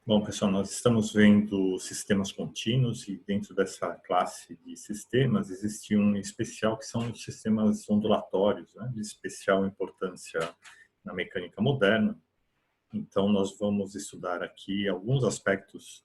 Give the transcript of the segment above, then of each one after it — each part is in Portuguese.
Bom, pessoal, nós estamos vendo sistemas contínuos e dentro dessa classe de sistemas existe um especial que são os sistemas ondulatórios, né, de especial importância na mecânica moderna. Então, nós vamos estudar aqui alguns aspectos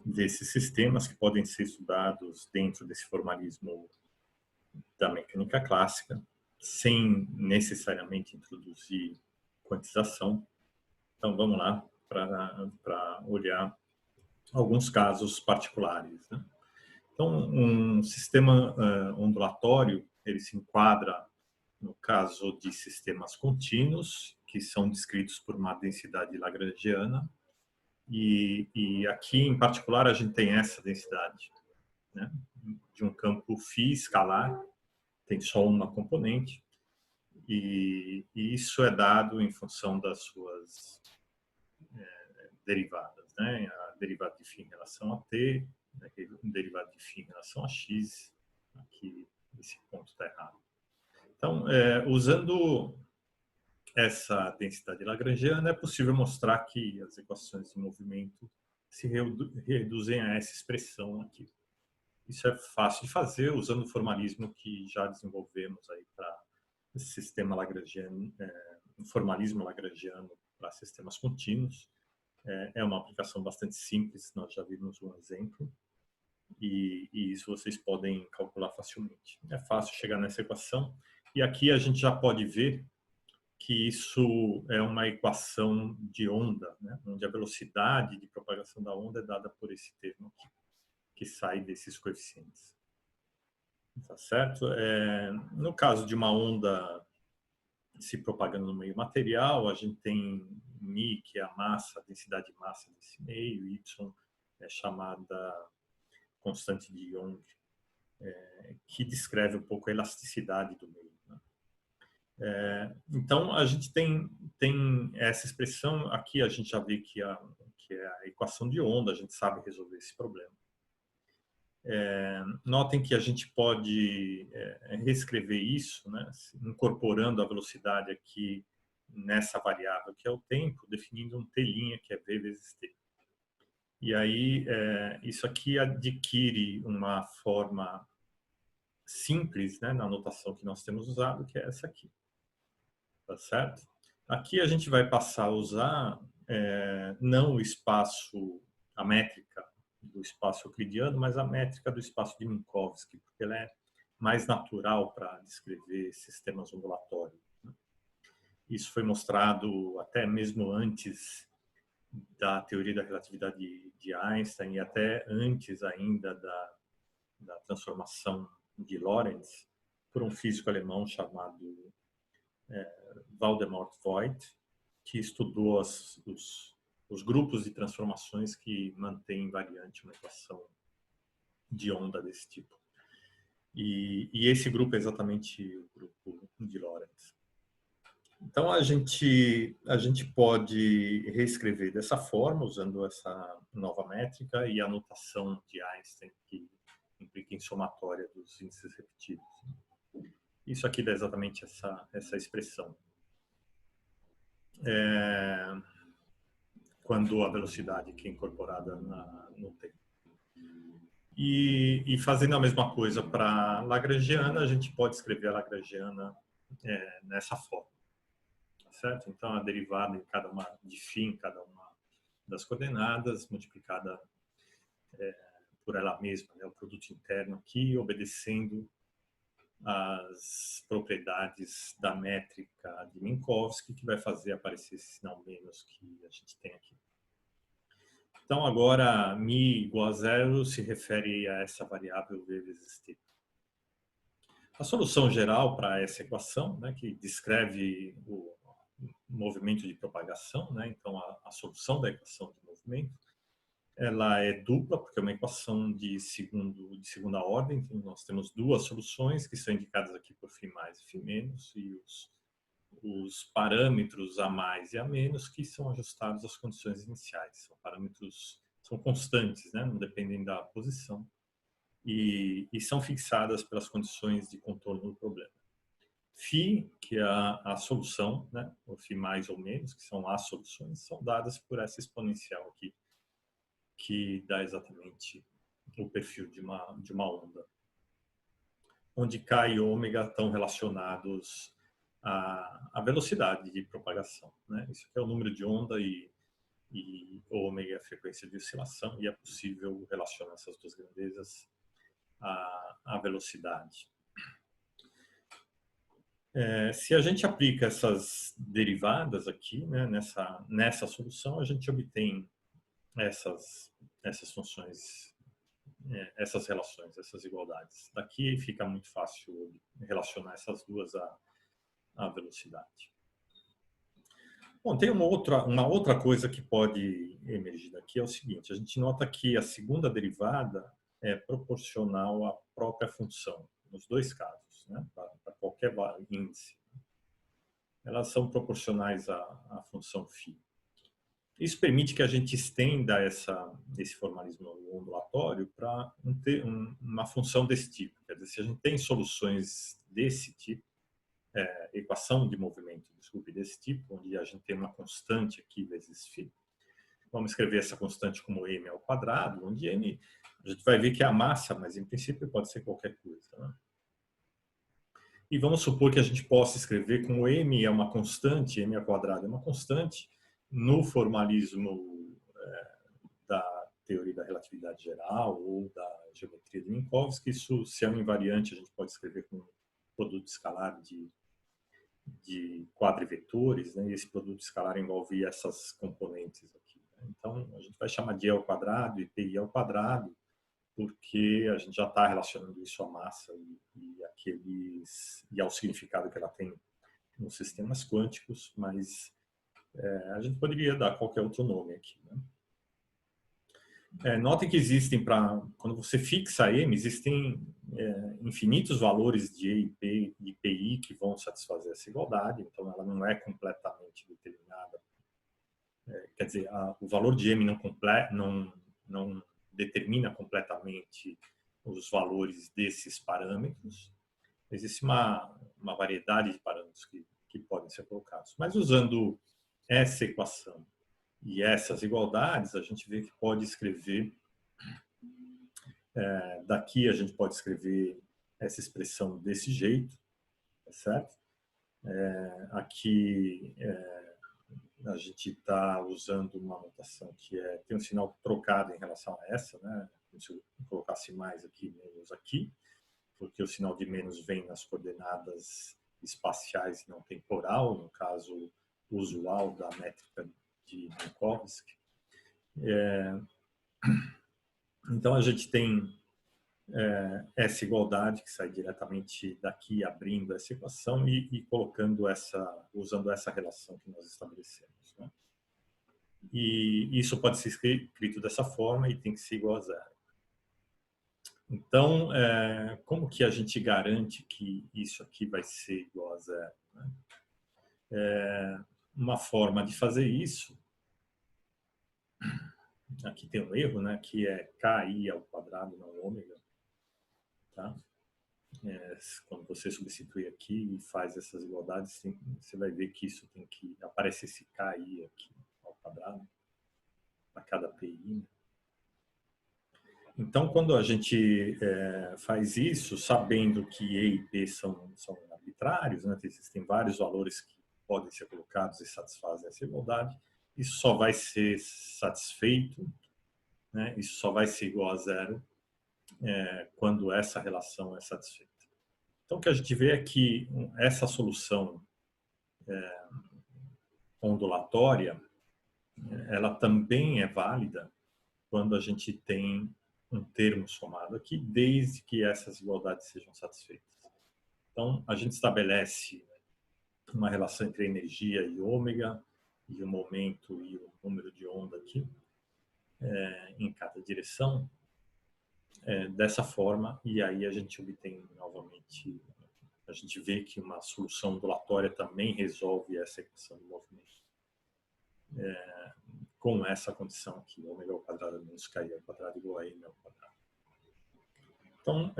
desses sistemas que podem ser estudados dentro desse formalismo da mecânica clássica, sem necessariamente introduzir quantização. Então, vamos lá para olhar alguns casos particulares, né? Então, um sistema ondulatório, ele se enquadra no caso de sistemas contínuos, que são descritos por uma densidade lagrangiana, e aqui, em particular, a gente tem essa densidade, né, de um campo φ escalar, tem só uma componente, e isso é dado em função das suas derivadas, né? A derivada de φ em relação a t, derivada de φ em relação a x, aqui esse ponto está errado. Então, usando essa densidade lagrangiana, é possível mostrar que as equações de movimento se reduzem a essa expressão aqui. Isso é fácil de fazer usando o formalismo que já desenvolvemos aí para sistema lagrangiano, formalismo lagrangiano para sistemas contínuos. É uma aplicação bastante simples, nós já vimos um exemplo, e isso vocês podem calcular facilmente. É fácil chegar nessa equação, e aqui a gente já pode ver que isso é uma equação de onda, né, onde a velocidade de propagação da onda é dada por esse termo aqui, que sai desses coeficientes. Tá certo? No caso de uma onda se propagando no meio material, a gente tem μ, que é a massa, a densidade de massa desse meio, y é chamada constante de Young, que descreve um pouco a elasticidade do meio, né? Então, a gente tem essa expressão, aqui a gente já vê que é a equação de onda, a gente sabe resolver esse problema. Notem que a gente pode reescrever isso, né, incorporando a velocidade aqui nessa variável que é o tempo, definindo um t', que é v vezes t. E aí, isso aqui adquire uma forma simples, né, na notação que nós temos usado, que é essa aqui. Tá certo? Aqui a gente vai passar a usar não o espaço, a métrica do espaço euclidiano, mas a métrica do espaço de Minkowski, porque ela é mais natural para descrever sistemas ondulatórios. Isso foi mostrado até mesmo antes da teoria da relatividade de Einstein e até antes ainda da transformação de Lorentz por um físico alemão chamado Valdemar Voigt, que estudou os grupos de transformações que mantêm invariante uma equação de onda desse tipo. E esse grupo é exatamente o grupo de Lorentz. Então, a gente pode reescrever dessa forma, usando essa nova métrica e a notação de Einstein, que implica em somatória dos índices repetidos. Isso aqui dá exatamente essa expressão. Quando a velocidade que é incorporada no tempo. E fazendo a mesma coisa para Lagrangiana, a gente pode escrever a Lagrangiana nessa forma. Certo? Então, a derivada em cada uma de φ em cada uma das coordenadas, multiplicada por ela mesma, né, o produto interno aqui, obedecendo as propriedades da métrica de Minkowski, que vai fazer aparecer esse sinal menos que a gente tem aqui. Então, agora, μ igual a zero se refere a essa variável v vezes t. A solução geral para essa equação, né, que descreve o movimento de propagação, né, então a solução da equação de movimento, ela é dupla, porque é uma equação de segunda ordem, então nós temos duas soluções que são indicadas aqui por φ mais e φ menos, e os parâmetros a mais e a menos que são ajustados às condições iniciais. São parâmetros, são constantes, né? Não dependem da posição. E são fixadas pelas condições de contorno do problema. Φ, que é a solução, né? O φ mais ou menos, que são as soluções, são dadas por essa exponencial aqui, que dá exatamente o perfil de uma onda, onde K e ômega estão relacionados à velocidade de propagação, né? Isso aqui é o número de onda e ômega é a frequência de oscilação, e é possível relacionar essas duas grandezas à velocidade. Se a gente aplica essas derivadas aqui, né, nessa solução, a gente obtém essas funções, essas relações, essas igualdades. Daqui fica muito fácil relacionar essas duas à velocidade. Bom, tem uma outra coisa que pode emergir daqui, é o seguinte: a gente nota que a segunda derivada é proporcional à própria função, nos dois casos, né, para qualquer índice. Elas são proporcionais à função φ. Isso permite que a gente estenda esse formalismo ondulatório para uma função desse tipo. Quer dizer, se a gente tem soluções desse tipo, equação de movimento, desculpe, desse tipo, onde a gente tem uma constante aqui vezes φ, vamos escrever essa constante como m ao quadrado, onde m a gente vai ver que é a massa, mas em princípio pode ser qualquer coisa, né? E vamos supor que a gente possa escrever como m é uma constante, m ao quadrado é uma constante, no formalismo da teoria da relatividade geral ou da geometria de Minkowski. Isso, se é um invariante, a gente pode escrever como produto escalar de quadrivetores, né? E esse produto escalar envolve essas componentes aqui, né? Então, a gente vai chamar de E ao quadrado e PI ao quadrado, porque a gente já está relacionando isso à massa e ao significado que ela tem nos sistemas quânticos, mas a gente poderia dar qualquer outro nome aqui, né? Notem que existem, quando você fixa M, existem infinitos valores de E e de PI que vão satisfazer essa igualdade, então ela não é completamente determinada. Quer dizer, o valor de M não determina completamente os valores desses parâmetros. Existe uma variedade de parâmetros que podem ser colocados. Mas usando essa equação e essas igualdades, a gente vê que pode escrever, daqui a gente pode escrever essa expressão desse jeito, tá certo? Aqui a gente está usando uma notação que tem um sinal trocado em relação a essa, né? Se eu colocasse mais aqui, menos aqui, porque o sinal de menos vem nas coordenadas espaciais e não temporal, no caso usual da métrica de Minkowski. Então, a gente tem essa igualdade que sai diretamente daqui, abrindo essa equação e colocando usando essa relação que nós estabelecemos, né? E isso pode ser escrito dessa forma e tem que ser igual a zero. Então, como que a gente garante que isso aqui vai ser igual a zero, né? Uma forma de fazer isso, aqui tem um erro, né, que é KI ao quadrado, não ômega, tá? Quando você substitui aqui e faz essas igualdades, você vai ver que isso tem que aparecer esse KI aqui ao quadrado para cada PI, né? Então, quando a gente faz isso, sabendo que E e P são arbitrários, né, existem vários valores que podem ser colocados e satisfazem essa igualdade, isso só vai ser satisfeito, né, isso só vai ser igual a zero quando essa relação é satisfeita. Então, o que a gente vê é que essa solução ondulatória, ela também é válida quando a gente tem um termo somado aqui, desde que essas igualdades sejam satisfeitas. Então, a gente estabelece uma relação entre energia e ômega, e o momento e o número de onda aqui, em cada direção, dessa forma, e aí a gente obtém novamente, a gente vê que uma solução ondulatória também resolve essa equação de movimento. Com essa condição aqui, ômega ao quadrado menos KI ao quadrado igual a M ao quadrado. Então,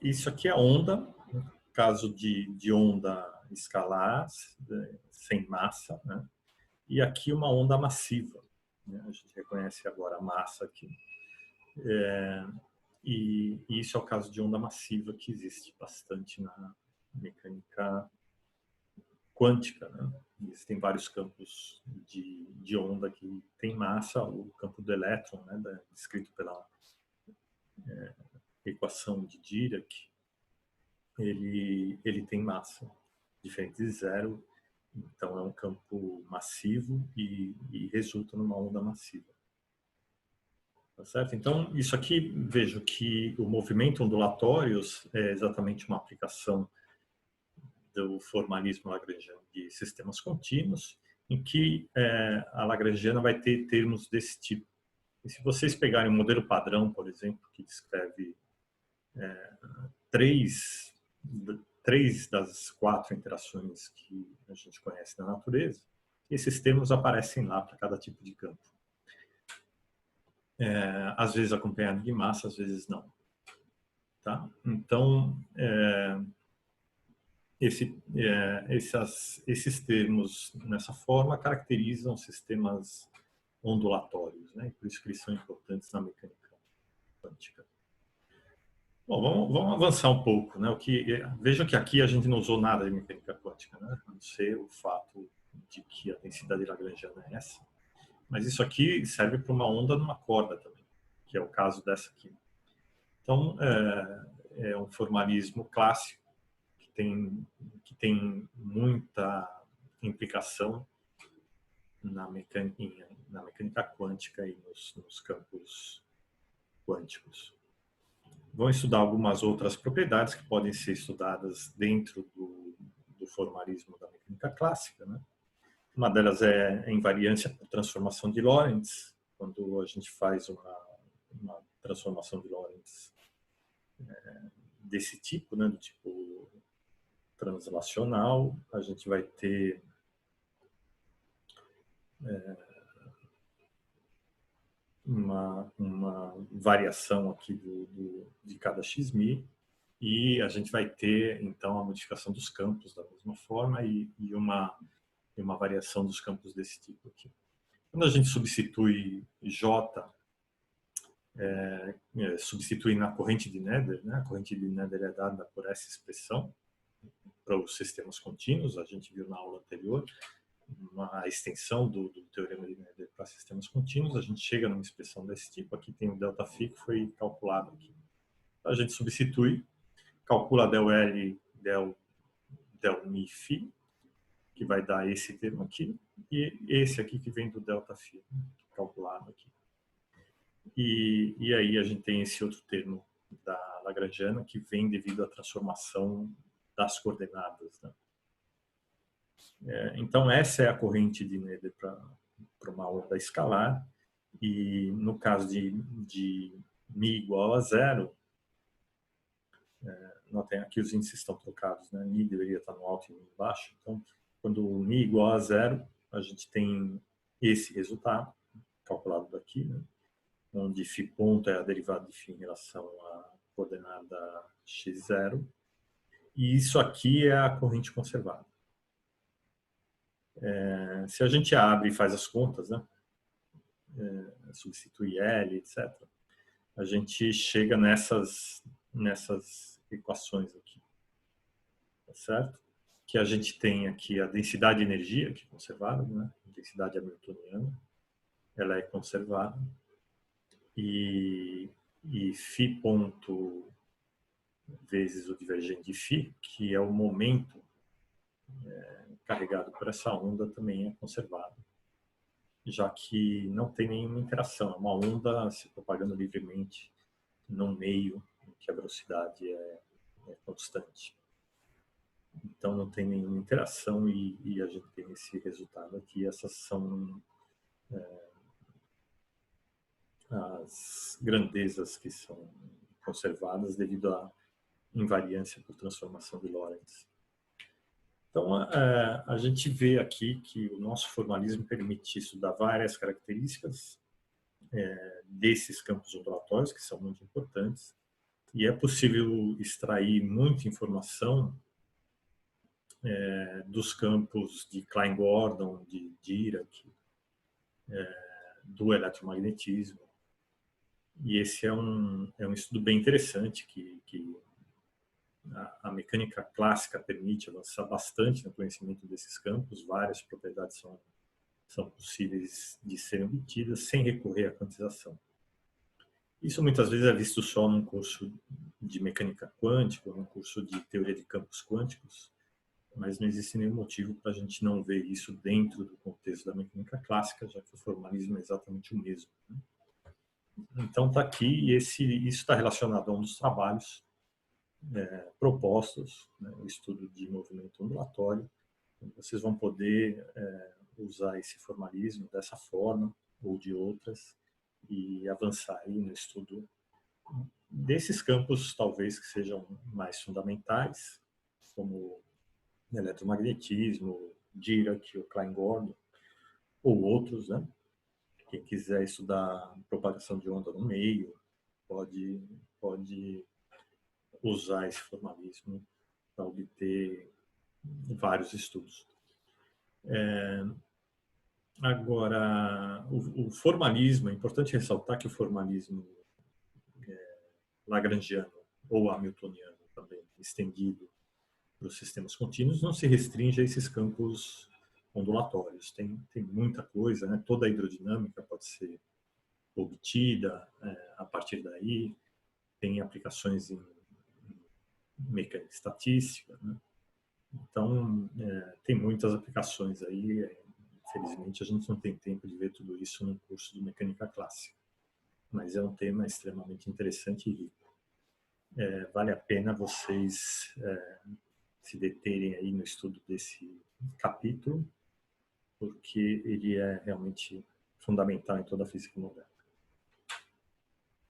isso aqui é onda, no caso de onda escalar, sem massa, né? E aqui uma onda massiva. né? A gente reconhece agora a massa aqui. E isso é o caso de onda massiva, que existe bastante na mecânica quântica, né? Existem vários campos de onda que tem massa. O campo do elétron, né, descrito pela equação de Dirac, ele tem massa diferente de zero, então é um campo massivo e resulta numa onda massiva. Tá certo? Então, isso aqui, vejo que o movimento ondulatório é exatamente uma aplicação do formalismo lagrangiano de sistemas contínuos, em que a lagrangiana vai ter termos desse tipo. E se vocês pegarem um modelo padrão, por exemplo, que descreve três das 4 interações que a gente conhece na natureza, esses termos aparecem lá para cada tipo de campo. Às vezes acompanhado de massa, às vezes não. Tá? Então, esses termos, nessa forma, caracterizam sistemas ondulatórios, né? E por isso que eles são importantes na mecânica quântica. Bom, vamos avançar um pouco, né? Vejam que aqui a gente não usou nada de mecânica quântica, né? A não ser o fato de que a densidade lagrangiana é essa. Mas isso aqui serve para uma onda numa corda também, que é o caso dessa aqui. Então, é um formalismo clássico que tem muita implicação na mecânica quântica e nos campos quânticos. Vão estudar algumas outras propriedades que podem ser estudadas dentro do formalismo da mecânica clássica, né? Uma delas é a invariância por transformação de Lorentz. Quando a gente faz uma transformação de Lorentz desse tipo, né, do tipo translacional, a gente vai ter uma variação aqui de cada xmi, e a gente vai ter, então, a modificação dos campos da mesma forma e uma variação dos campos desse tipo aqui. Quando a gente substitui J, substitui na corrente de Nether, né? A corrente de Nether é dada por essa expressão para os sistemas contínuos, a gente viu na aula anterior, uma extensão do teorema de Nether para sistemas contínuos, a gente chega numa expressão desse tipo. Aqui tem o ΔΦ que foi calculado aqui. A gente substitui, calcula ΔL, ΔMiφ, que vai dar esse termo aqui, e esse aqui que vem do ΔΦ, calculado aqui. E aí a gente tem esse outro termo da lagrangiana que vem devido à transformação das coordenadas, né? Então, essa é a corrente de Nether para uma onda escalar. E no caso de μ igual a zero, notem aqui os índices estão trocados, né? μ deveria estar no alto e μ embaixo. Então, quando μ igual a zero, a gente tem esse resultado, calculado daqui, né? Onde φ ponto é a derivada de φ em relação à coordenada x0. E isso aqui é a corrente conservada. Se a gente abre e faz as contas, né? Substitui L, etc., a gente chega nessas equações aqui, tá certo? Que a gente tem aqui a densidade de energia, que é conservada, né? A densidade hamiltoniana, ela é conservada, e φ ponto vezes o divergente de φ, que é o momento carregado por essa onda, também é conservado, já que não tem nenhuma interação, é uma onda se propagando livremente num meio em que a velocidade é constante. Então não tem nenhuma interação e a gente tem esse resultado aqui. Essas são as grandezas que são conservadas devido à invariância por transformação de Lorentz. Então, a gente vê aqui que o nosso formalismo permite estudar várias características desses campos ondulatórios, que são muito importantes, e é possível extrair muita informação dos campos de Klein-Gordon, de Dirac, do eletromagnetismo. E esse é um estudo bem interessante que a mecânica clássica permite avançar bastante no conhecimento desses campos. Várias propriedades são possíveis de serem obtidas sem recorrer à quantização. Isso muitas vezes é visto só num curso de mecânica quântica, num curso de teoria de campos quânticos, mas não existe nenhum motivo para a gente não ver isso dentro do contexto da mecânica clássica, já que o formalismo é exatamente o mesmo. Então está aqui, e isso está relacionado a um dos trabalhos propostos, né, o estudo de movimento ondulatório. Vocês vão poder usar esse formalismo dessa forma ou de outras e avançar aí no estudo desses campos, talvez que sejam mais fundamentais, como eletromagnetismo, Dirac ou Klein-Gordon, ou outros, né? Quem quiser estudar propagação de onda no meio, pode usar esse formalismo para obter vários estudos. Agora, o formalismo, é importante ressaltar que o formalismo lagrangiano ou hamiltoniano também, estendido para os sistemas contínuos, não se restringe a esses campos ondulatórios. Tem muita coisa, né? Toda a hidrodinâmica pode ser obtida a partir daí, tem aplicações em mecânica estatística, né? Então, tem muitas aplicações aí. Infelizmente, a gente não tem tempo de ver tudo isso no curso de mecânica clássica, mas é um tema extremamente interessante e rico. Vale a pena vocês se deterem aí no estudo desse capítulo, porque ele é realmente fundamental em toda a física moderna.